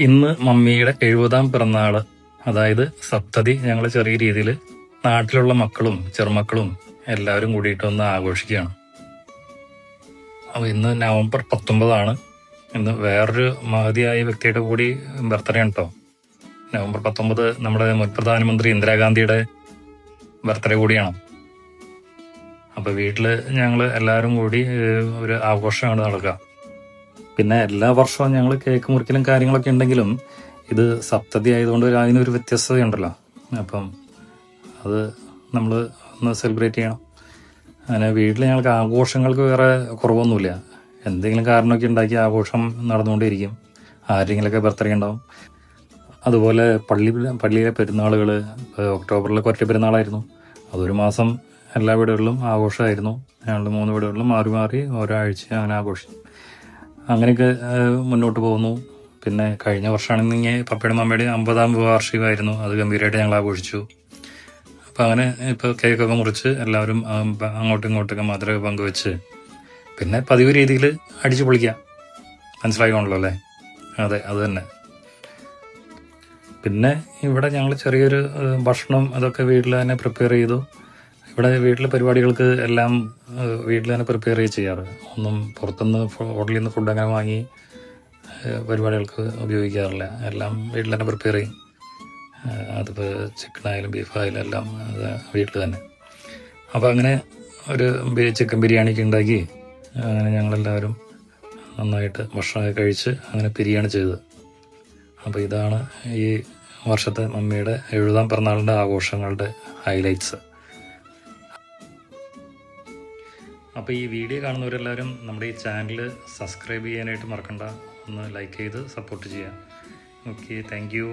ഇന്ന് മമ്മിയുടെ 70ാം പിറന്നാള്, അതായത് സപ്തതി, ഞങ്ങൾ ചെറിയ രീതിയിൽ നാട്ടിലുള്ള മക്കളും ചെറുമക്കളും എല്ലാവരും കൂടിയിട്ടൊന്ന് ആഘോഷിക്കുകയാണ്. അപ്പോൾ ഇന്ന് നവംബർ 19 ഇന്ന് വേറൊരു മഹതിയായ വ്യക്തിയുടെ കൂടി ബർത്ത്ഡേ ആണ് കേട്ടോ. നവംബർ 19 നമ്മുടെ മുൻ പ്രധാനമന്ത്രി ഇന്ദിരാഗാന്ധിയുടെ ബർത്ത്ഡേ കൂടിയാണ്. അപ്പോൾ വീട്ടിൽ ഞങ്ങൾ എല്ലാവരും കൂടി ഒരു ആഘോഷമാണ് നടക്കുക. പിന്നെ എല്ലാ വർഷവും ഞങ്ങൾ കേക്ക് മുറിക്കലും കാര്യങ്ങളൊക്കെ ഉണ്ടെങ്കിലും ഇത് സപ്തതി ആയതുകൊണ്ട് അതിനൊരു വ്യത്യസ്തതയുണ്ടല്ലോ. അപ്പം അത് നമ്മൾ ഒന്ന് സെലിബ്രേറ്റ് ചെയ്യണം. അങ്ങനെ വീട്ടിൽ ഞങ്ങൾക്ക് ആഘോഷങ്ങൾക്ക് വേറെ കുറവൊന്നുമില്ല. എന്തെങ്കിലും കാരണമൊക്കെ ഉണ്ടാക്കി ആഘോഷം നടന്നുകൊണ്ടിരിക്കും. ആരെങ്കിലുമൊക്കെ ബർത്ത്ഡേ ഉണ്ടാവും. അതുപോലെ പള്ളിയിലെ പെരുന്നാളുകൾ, ഒക്ടോബറിൽ കൊറ്റ പെരുന്നാളായിരുന്നു. അതൊരു മാസം എല്ലാ വീടുകളിലും ആഘോഷമായിരുന്നു. ഞങ്ങളുടെ 3 വീടുകളിലും മാറി മാറി ഓരോ ആഴ്ച അങ്ങനെ ആഘോഷിച്ചു. അങ്ങനെയൊക്കെ മുന്നോട്ട് പോകുന്നു. പിന്നെ കഴിഞ്ഞ വർഷമാണെങ്കിൽ പപ്പയുടെ മമ്മയുടെയും 50ാം വാർഷികമായിരുന്നു. അത് ഗംഭീരമായിട്ട് ഞങ്ങൾ ആഘോഷിച്ചു. അപ്പോൾ അങ്ങനെ ഇപ്പോൾ കേക്കൊക്കെ മുറിച്ച് എല്ലാവരും അങ്ങോട്ടും ഇങ്ങോട്ടൊക്കെ മധുരമൊക്കെ പങ്കുവെച്ച് പിന്നെ പതിവ് രീതിയിൽ അടിച്ചു പൊളിക്കുക. മനസ്സിലായിക്കോണല്ലോ അല്ലേ? അതെ, അത് തന്നെ. പിന്നെ ഇവിടെ ഞങ്ങൾ ചെറിയൊരു ഭക്ഷണം അതൊക്കെ വീട്ടിൽ തന്നെ പ്രിപ്പയർ ചെയ്തു. ഇവിടെ വീട്ടിലെ പരിപാടികൾക്ക് എല്ലാം വീട്ടിൽ തന്നെ പ്രിപ്പയർ ചെയ്യാറ്. ഒന്നും പുറത്തുനിന്ന് ഹോട്ടലിൽ നിന്ന് ഫുഡ് അങ്ങനെ വാങ്ങി പരിപാടികൾക്ക് ഉപയോഗിക്കാറില്ല. എല്ലാം വീട്ടിൽ തന്നെ പ്രിപ്പയർ ചെയ്യും. അതിപ്പോൾ ചിക്കനായാലും ബീഫായാലും എല്ലാം അത് വീട്ടിൽ തന്നെ. അപ്പോൾ അങ്ങനെ ഒരു ചിക്കൻ ബിരിയാണിക്ക് ഉണ്ടാക്കി അങ്ങനെ ഞങ്ങളെല്ലാവരും നന്നായിട്ട് ഭക്ഷണമൊക്കെ കഴിച്ച് അങ്ങനെ പിരിയാണ് ചെയ്തത്. അപ്പോൾ ഇതാണ് ഈ വർഷത്തെ മമ്മിയുടെ 70ാം പിറന്നാളിൻ്റെ ആഘോഷങ്ങളുടെ ഹൈലൈറ്റ്സ്. അപ്പോൾ ഈ വീഡിയോ കാണുന്നവരെല്ലാവരും നമ്മുടെ ഈ ചാനൽ സബ്സ്ക്രൈബ് ചെയ്യാനായിട്ട് മറക്കണ്ട. ഒന്ന് ലൈക്ക് ചെയ്ത് സപ്പോർട്ട് ചെയ്യുക. Okay, thank you.